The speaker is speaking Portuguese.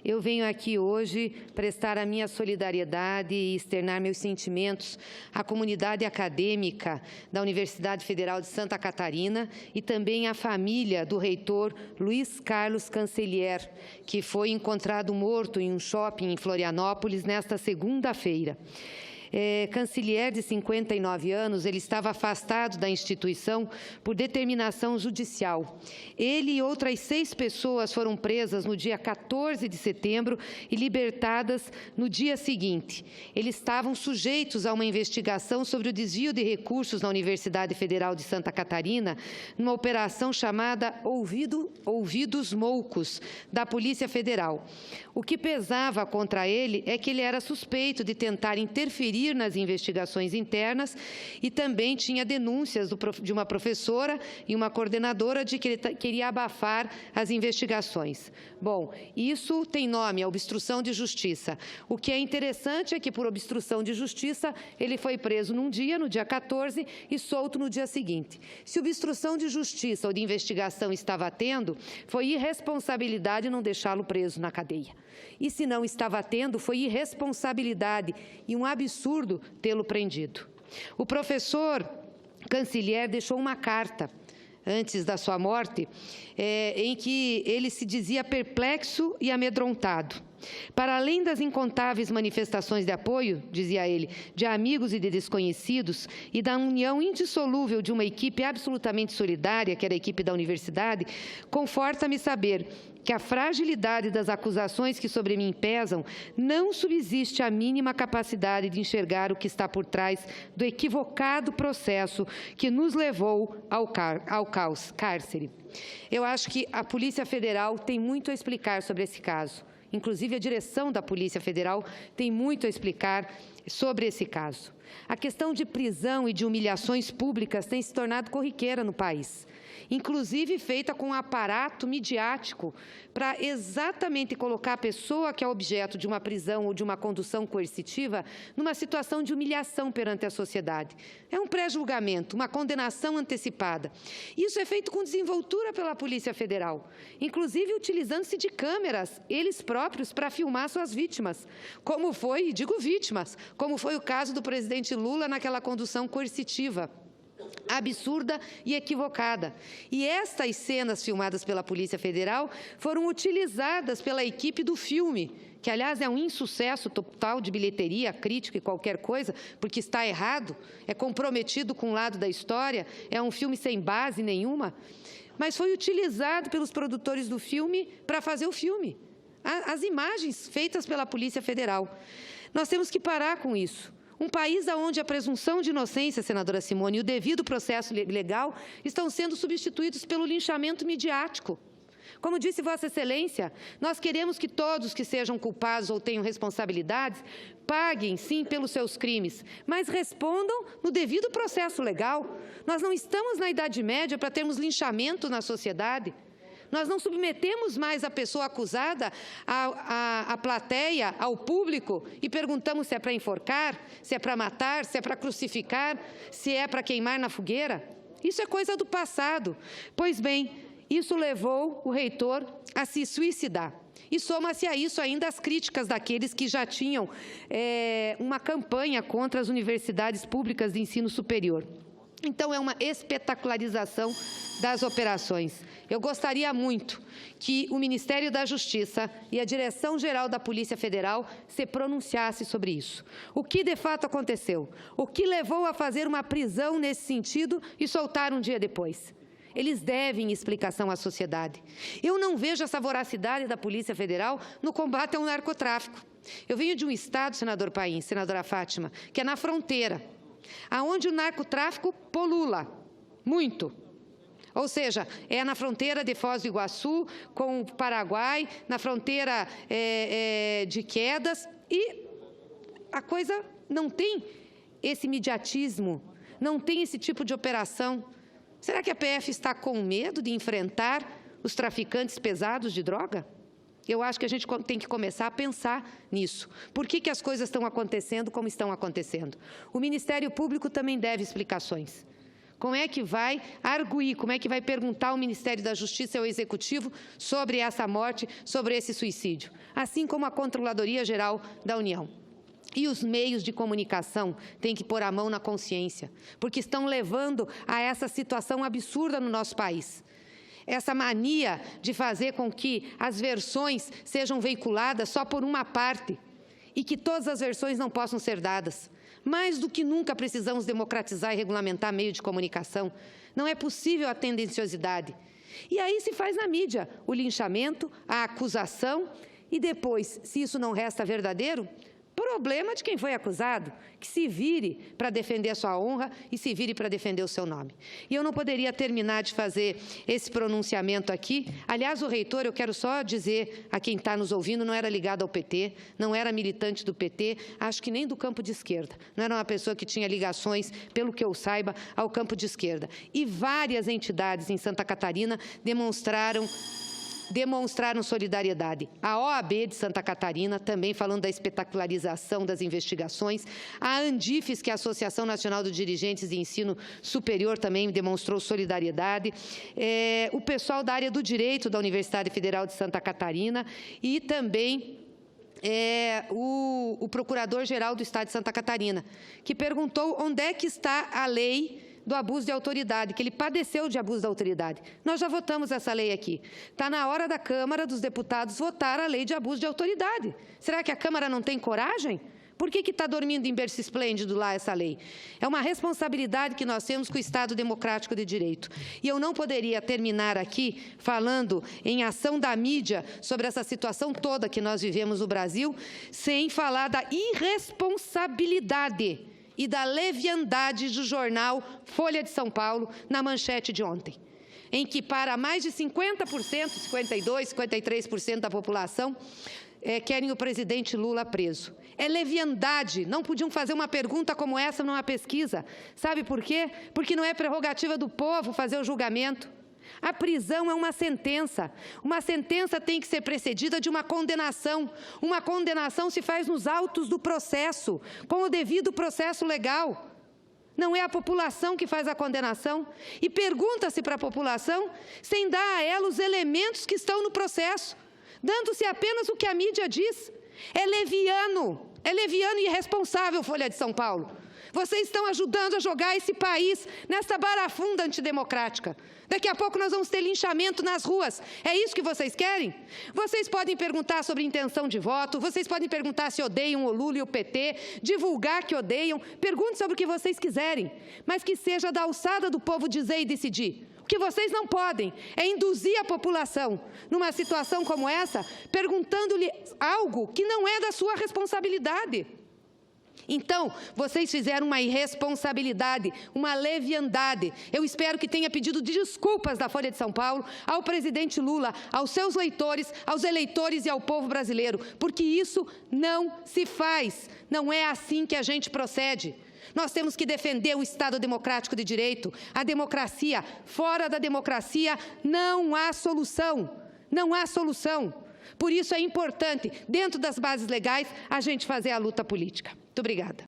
eu venho aqui hoje prestar a minha solidariedade e externar meus sentimentos à comunidade acadêmica da Universidade Federal de Santa Catarina e também à família do reitor Luiz Carlos Cancellier, que foi encontrado morto em um shopping em Florianópolis nesta segunda-feira. Cancellier, de 59 anos, ele estava afastado da instituição por determinação judicial. Ele e outras 6 pessoas foram presas no dia 14 de setembro e libertadas no dia seguinte. Eles estavam sujeitos a uma investigação sobre o desvio de recursos na Universidade Federal de Santa Catarina, numa operação chamada Ouvidos Moucos, da Polícia Federal. O que pesava contra ele é que ele era suspeito de tentar interferir nas investigações internas e também tinha denúncias de uma professora e uma coordenadora de que ele queria abafar as investigações. Bom, isso tem nome, obstrução de justiça. O que é interessante é que, por obstrução de justiça, ele foi preso num dia, no dia 14, e solto no dia seguinte. Se obstrução de justiça ou de investigação estava tendo, foi irresponsabilidade não deixá-lo preso na cadeia. E se não estava tendo, foi irresponsabilidade e um absurdo tê-lo prendido. O professor Cancellier deixou uma carta antes da sua morte, em que ele se dizia perplexo e amedrontado. Para além das incontáveis manifestações de apoio, dizia ele, de amigos e de desconhecidos, e da união indissolúvel de uma equipe absolutamente solidária, que era a equipe da universidade, conforta-me saber que a fragilidade das acusações que sobre mim pesam não subsiste a mínima capacidade de enxergar o que está por trás do equivocado processo que nos levou ao cárcere. Eu acho que a Polícia Federal tem muito a explicar sobre esse caso. Inclusive, a direção da Polícia Federal tem muito a explicar sobre esse caso. A questão de prisão e de humilhações públicas tem se tornado corriqueira no país, inclusive feita com um aparato midiático para exatamente colocar a pessoa que é objeto de uma prisão ou de uma condução coercitiva numa situação de humilhação perante a sociedade. É um pré-julgamento, uma condenação antecipada. Isso é feito com desenvoltura pela Polícia Federal, inclusive utilizando-se de câmeras, eles próprios, para filmar suas vítimas, como foi, digo vítimas, como foi o caso do presidente Lula naquela condução coercitiva, absurda e equivocada. E estas cenas filmadas pela Polícia Federal foram utilizadas pela equipe do filme, que, aliás, é um insucesso total de bilheteria, crítica e qualquer coisa, porque está errado, é comprometido com o lado da história, é um filme sem base nenhuma, mas foi utilizado pelos produtores do filme para fazer o filme. As imagens feitas pela Polícia Federal. Nós temos que parar com isso. Um país onde a presunção de inocência, senadora Simone, e o devido processo legal estão sendo substituídos pelo linchamento midiático. Como disse Vossa Excelência, nós queremos que todos que sejam culpados ou tenham responsabilidades paguem, sim, pelos seus crimes, mas respondam no devido processo legal. Nós não estamos na Idade Média para termos linchamento na sociedade. Nós não submetemos mais a pessoa acusada à plateia, ao público, e perguntamos se é para enforcar, se é para matar, se é para crucificar, se é para queimar na fogueira. Isso é coisa do passado. Pois bem, isso levou o reitor a se suicidar. E soma-se a isso ainda as críticas daqueles que já tinham uma campanha contra as universidades públicas de ensino superior. Então, é uma espetacularização das operações. Eu gostaria muito que o Ministério da Justiça e a Direção-Geral da Polícia Federal se pronunciassem sobre isso. O que de fato aconteceu? O que levou a fazer uma prisão nesse sentido e soltar um dia depois? Eles devem explicação à sociedade. Eu não vejo essa voracidade da Polícia Federal no combate ao narcotráfico. Eu venho de um estado, senador Paim, senadora Fátima, que é na fronteira, aonde o narcotráfico polula muito. Ou seja, é na fronteira de Foz do Iguaçu com o Paraguai, na fronteira de Quedas, e a coisa não tem esse imediatismo, não tem esse tipo de operação. Será que a PF está com medo de enfrentar os traficantes pesados de droga? Eu acho que a gente tem que começar a pensar nisso. Por que as coisas estão acontecendo como estão acontecendo? O Ministério Público também deve explicações. Como é que vai arguir, como é que vai perguntar ao Ministério da Justiça e ao Executivo sobre essa morte, sobre esse suicídio? Assim como a Controladoria Geral da União. E os meios de comunicação têm que pôr a mão na consciência, porque estão levando a essa situação absurda no nosso país. Essa mania de fazer com que as versões sejam veiculadas só por uma parte e que todas as versões não possam ser dadas. Mais do que nunca precisamos democratizar e regulamentar meio de comunicação. Não é possível a tendenciosidade. E aí se faz na mídia o linchamento, a acusação e depois, se isso não resta verdadeiro, problema de quem foi acusado, que se vire para defender a sua honra e se vire para defender o seu nome. E eu não poderia terminar de fazer esse pronunciamento aqui. Aliás, o reitor, eu quero só dizer a quem está nos ouvindo, não era ligado ao PT, não era militante do PT, acho que nem do campo de esquerda. Não era uma pessoa que tinha ligações, pelo que eu saiba, ao campo de esquerda. E várias entidades em Santa Catarina demonstraram solidariedade. A OAB de Santa Catarina, também falando da espetacularização das investigações. A Andifes, que é a Associação Nacional de Dirigentes de Ensino Superior, também demonstrou solidariedade. O pessoal da área do direito da Universidade Federal de Santa Catarina e também o Procurador-Geral do Estado de Santa Catarina, que perguntou onde é que está a lei do abuso de autoridade, que ele padeceu de abuso de autoridade. Nós já votamos essa lei aqui. Está na hora da Câmara dos Deputados votar a lei de abuso de autoridade. Será que a Câmara não tem coragem? Por que está dormindo em berço esplêndido lá essa lei? É uma responsabilidade que nós temos com o Estado Democrático de Direito. E eu não poderia terminar aqui falando em ação da mídia sobre essa situação toda que nós vivemos no Brasil, sem falar da irresponsabilidade e da leviandade do jornal Folha de São Paulo, na manchete de ontem, em que para mais de 50%, 52%, 53% da população querem o presidente Lula preso. É leviandade, não podiam fazer uma pergunta como essa numa pesquisa. Sabe por quê? Porque não é prerrogativa do povo fazer o julgamento. A prisão é uma sentença. Uma sentença tem que ser precedida de uma condenação. Uma condenação se faz nos autos do processo, com o devido processo legal. Não é a população que faz a condenação. E pergunta-se para a população sem dar a ela os elementos que estão no processo, dando-se apenas o que a mídia diz. É leviano e irresponsável, Folha de São Paulo. Vocês estão ajudando a jogar esse país nessa barafunda antidemocrática. Daqui a pouco nós vamos ter linchamento nas ruas. É isso que vocês querem? Vocês podem perguntar sobre intenção de voto, vocês podem perguntar se odeiam o Lula e o PT, divulgar que odeiam, pergunte sobre o que vocês quiserem, mas que seja da alçada do povo dizer e decidir. O que vocês não podem é induzir a população numa situação como essa, perguntando-lhe algo que não é da sua responsabilidade. Então, vocês fizeram uma irresponsabilidade, uma leviandade. Eu espero que tenha pedido desculpas da Folha de São Paulo ao presidente Lula, aos seus leitores, aos eleitores e ao povo brasileiro, porque isso não se faz. Não é assim que a gente procede. Nós temos que defender o Estado Democrático de Direito, a democracia. Fora da democracia não há solução. Não há solução. Por isso é importante, dentro das bases legais, a gente fazer a luta política. Muito obrigada.